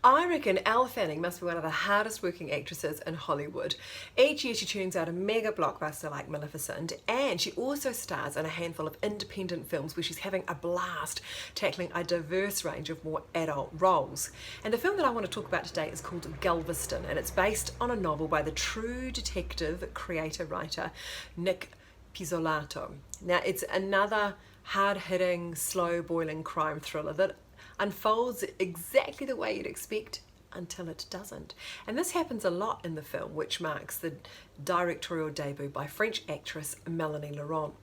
I reckon Elle must be one of the hardest working actresses in Hollywood. Each year she turns out a mega blockbuster like Maleficent, and she also stars in a handful of independent films where she's having a blast tackling a diverse range of more adult roles. And the film that I want to talk about today is called Galveston, and it's based on a novel by the true detective creator-writer Nick Pizzolatto. Now it's another hard-hitting, slow-boiling crime thriller that unfolds exactly the way you'd expect until it doesn't. And this happens a lot in the film, which marks the directorial debut by French actress Melanie Laurent.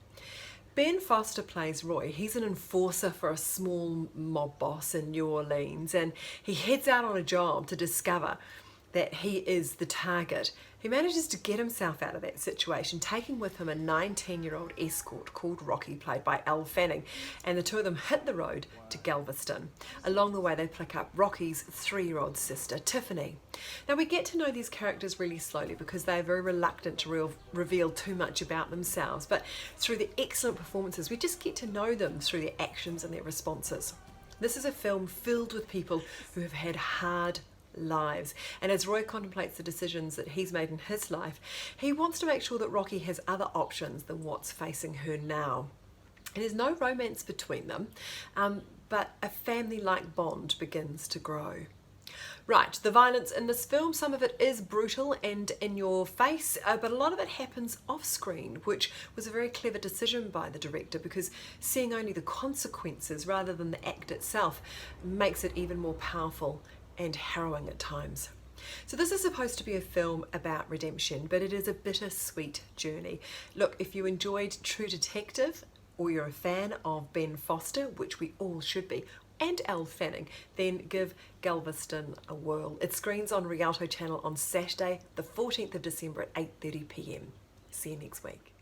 Ben Foster plays Roy. He's an enforcer for a small mob boss in New Orleans, and he heads out on a job to discover that he is the target. He manages to get himself out of that situation, taking with him a 19-year-old escort called Rocky, played by Elle, and the two of them hit the road to Galveston. Along the way they pick up Rocky's 3-year-old sister, Tiffany. Now we get to know these characters really slowly because they are very reluctant to reveal too much about themselves, but through the excellent performances we just get to know them through their actions and their responses. This is a film filled with people who have had hard lives, and as Roy contemplates the decisions that he's made in his life, he wants to make sure that Rocky has other options than what's facing her now. And there's no romance between them, but a family-like bond begins to grow. Right, the violence in this film, some of it is brutal and in your face, but a lot of it happens off screen, which was a very clever decision by the director, because seeing only the consequences rather than the act itself makes it even more powerful and harrowing at times. So this is supposed to be a film about redemption, but it is a bittersweet journey. Look, if you enjoyed True Detective, or you're a fan of Ben Foster, which we all should be, and Elle, then give Galveston a whirl. It screens on Rialto Channel on Saturday, the 14th of December at 8:30 p.m. See you next week.